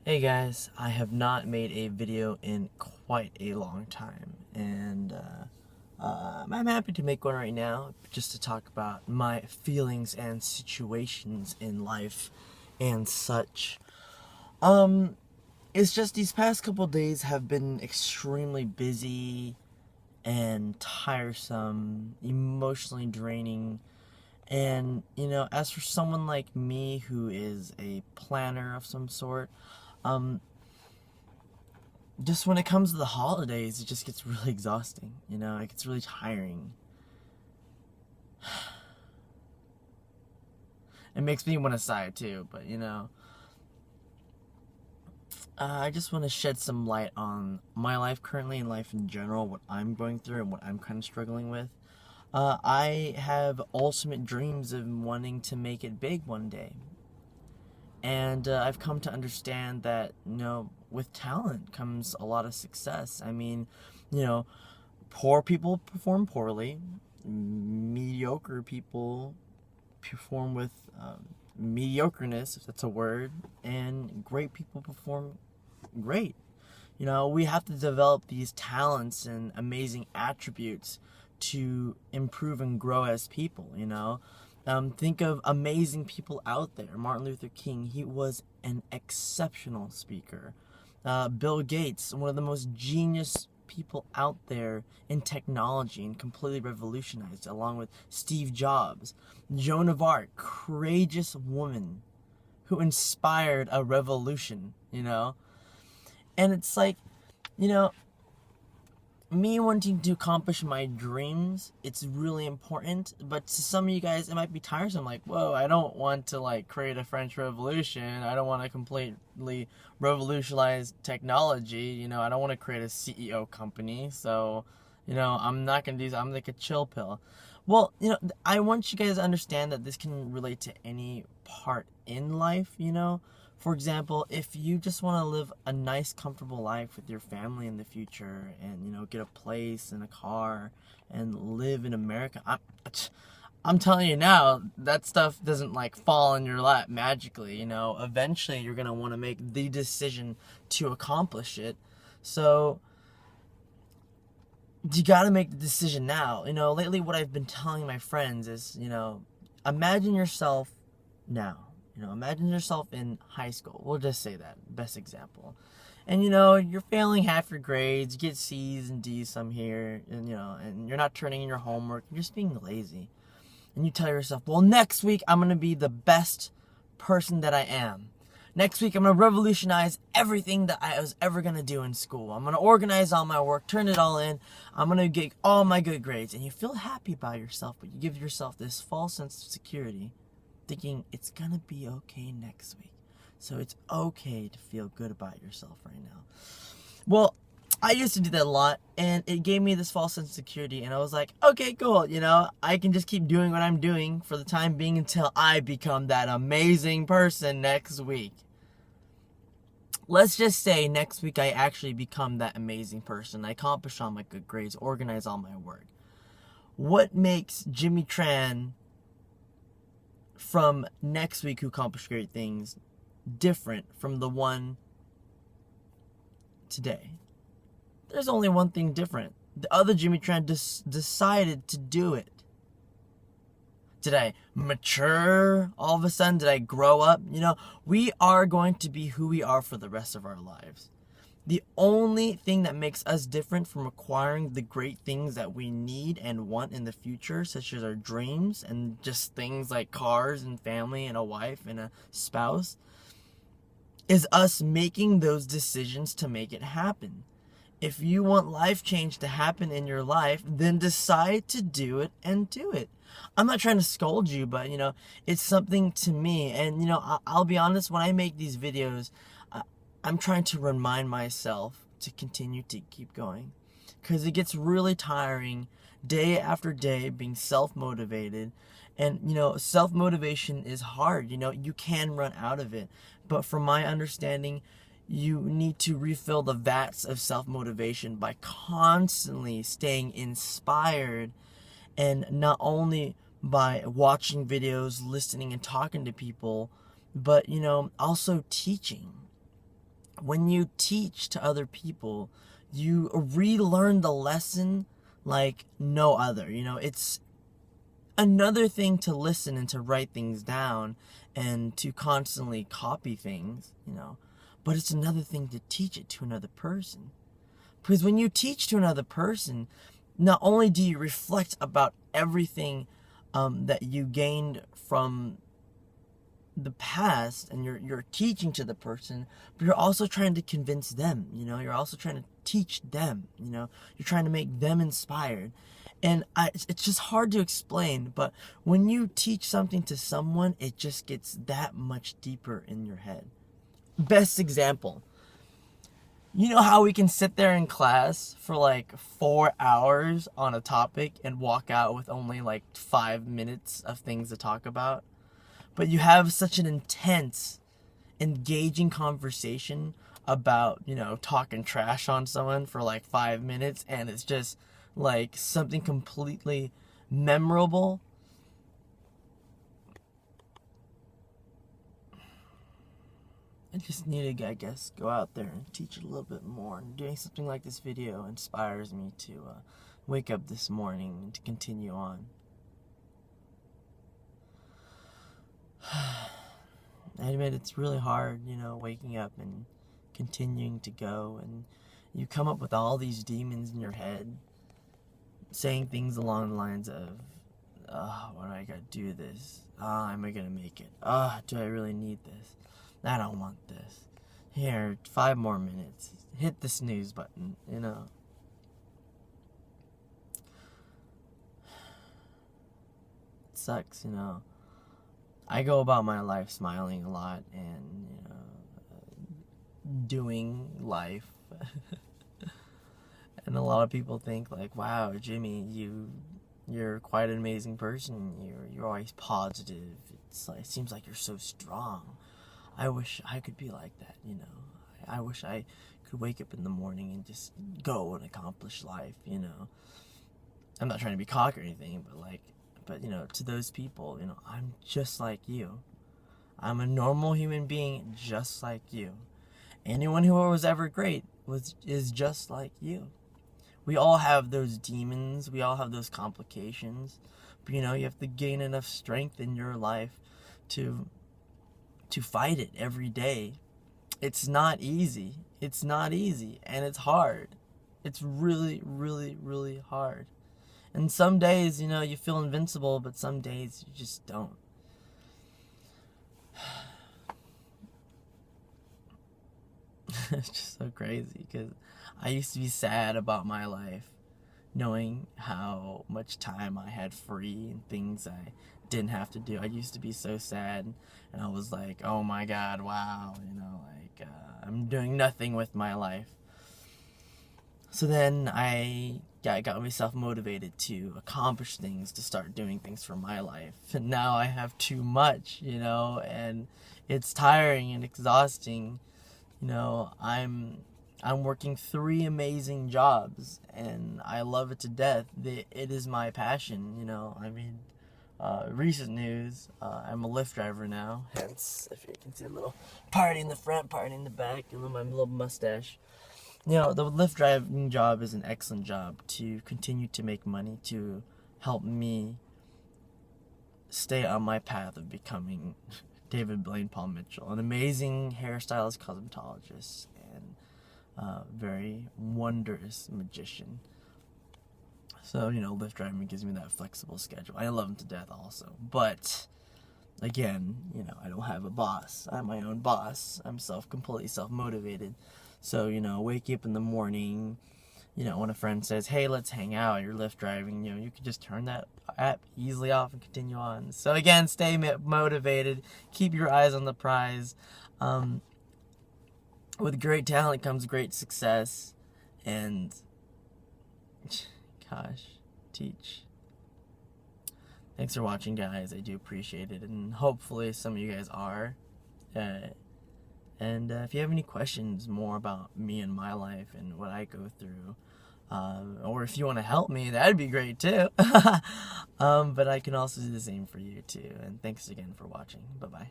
Hey guys, I have not made a video in quite a long time, and I'm happy to make one right now just to talk about my feelings and situations in life and such. Um, it's just these past couple days have been extremely busy and tiresome, emotionally draining, and as for someone like me who is a planner of some sort, um, just when it comes to the holidays, it just gets really exhausting. It gets really tiring. It makes me want to sigh too, but I just want to shed some light on my life currently and life in general, what I'm going through and what I'm kind of struggling with. I have ultimate dreams of wanting to make it big one day. And I've come to understand that, with talent comes a lot of success. I mean, you know, poor people perform poorly, mediocre people perform with mediocreness, if that's a word, and great people perform great. We have to develop these talents and amazing attributes to improve and grow as people. Think of amazing people out there. Martin Luther King, he was an exceptional speaker. Bill Gates, one of the most genius people out there in technology and completely revolutionized, along with Steve Jobs. Joan of Arc, courageous woman who inspired a revolution. And it's like, you know, me wanting to accomplish my dreams, it's really important, but to some of you guys it might be tiresome. Like, whoa, I don't want to like create a French Revolution, I don't want to completely revolutionize technology, I don't want to create a CEO company, so I'm not gonna do that. I'm like a chill pill. Well, I want you guys to understand that this can relate to any part in life. For example, if you just want to live a nice, comfortable life with your family in the future and, get a place and a car and live in America, I'm telling you now, that stuff doesn't like fall in your lap magically. Eventually you're going to want to make the decision to accomplish it. So you got to make the decision now. Lately what I've been telling my friends is, imagine yourself now. Imagine yourself in high school. We'll just say that. Best example. And you're failing half your grades, you get C's and D's some here, and you're not turning in your homework, you're just being lazy. And you tell yourself, well, next week I'm going to be the best person that I am. Next week I'm going to revolutionize everything that I was ever going to do in school. I'm going to organize all my work, turn it all in. I'm going to get all my good grades. And you feel happy about yourself, but you give yourself this false sense of security, thinking it's going to be okay next week. So it's okay to feel good about yourself right now. Well, I used to do that a lot, and it gave me this false sense of security, and I was like, okay, cool, I can just keep doing what I'm doing for the time being until I become that amazing person next week. Let's just say next week I actually become that amazing person. I accomplish all my good grades, organize all my work. What makes Jimmy Tran from next week who accomplished great things different from the one today? There's only one thing different. The other Jimmy Tran decided to do it. Did I mature all of a sudden? Did I grow up? We are going to be who we are for the rest of our lives. The only thing that makes us different from acquiring the great things that we need and want in the future, such as our dreams and just things like cars and family and a wife and a spouse, is us making those decisions to make it happen. If you want life change to happen in your life, then decide to do it and do it. I'm not trying to scold you, but it's something to me. And I'll be honest, when I make these videos, I'm trying to remind myself to continue to keep going, because it gets really tiring day after day being self-motivated. And self-motivation is hard. You can run out of it, but from my understanding, you need to refill the vats of self-motivation by constantly staying inspired, and not only by watching videos, listening and talking to people, but also teaching. when you teach to other people, you relearn the lesson like no other. It's another thing to listen and to write things down and to constantly copy things, but it's another thing to teach it to another person. Because when you teach to another person, not only do you reflect about everything that you gained from the past, and you're teaching to the person, but you're also trying to convince them. You're also trying to teach them. You're trying to make them inspired. And it's just hard to explain, but when you teach something to someone, it just gets that much deeper in your head. Best example, you know how we can sit there in class for like 4 hours on a topic and walk out with only like 5 minutes of things to talk about? But you have such an intense, engaging conversation about, talking trash on someone for like 5 minutes, and it's just like something completely memorable. I just need to, I guess, go out there and teach it a little bit more. And doing something like this video inspires me to wake up this morning and to continue on. I admit it's really hard, waking up and continuing to go, and you come up with all these demons in your head saying things along the lines of, why do I gotta do this? Am I gonna make it? Do I really need this? I don't want this. Here, 5 more minutes. Hit the snooze button, It sucks, I go about my life smiling a lot and, doing life. And a lot of people think like, wow, Jimmy, you're quite an amazing person. You're always positive. It seems like you're so strong. I wish I could be like that, I wish I could wake up in the morning and just go and accomplish life, I'm not trying to be cocky or anything, but to those people, I'm just like you. I'm a normal human being just like you. Anyone who was ever great is just like you. We all have those demons. We all have those complications. But you have to gain enough strength in your life to fight it every day. It's not easy. It's not easy, and it's hard. It's really, really, really hard. And some days, you feel invincible, but some days you just don't. It's just so crazy, because I used to be sad about my life, knowing how much time I had free and things I didn't have to do. I used to be so sad, and I was like, oh my god, wow, I'm doing nothing with my life. So then I got myself motivated to accomplish things, to start doing things for my life. And now I have too much, and it's tiring and exhausting. I'm working 3 amazing jobs, and I love it to death. It is my passion, recent news, I'm a Lyft driver now, hence, if you can see a little party in the front, party in the back, and my little mustache. The Lyft driving job is an excellent job to continue to make money, to help me stay on my path of becoming David Blaine Paul Mitchell, an amazing hairstylist, cosmetologist, and very wondrous magician. So, Lyft driving gives me that flexible schedule. I love him to death also. But, again, I don't have a boss. I'm my own boss. I'm completely self-motivated. So, waking up in the morning, when a friend says, hey, let's hang out, you're Lyft driving, you can just turn that app easily off and continue on. So, again, stay motivated. Keep your eyes on the prize. With great talent comes great success. And, gosh, teach. Thanks for watching, guys. I do appreciate it. And hopefully some of you guys are. And if you have any questions more about me and my life and what I go through, or if you want to help me, that'd be great too. But I can also do the same for you too. And thanks again for watching. Bye-bye.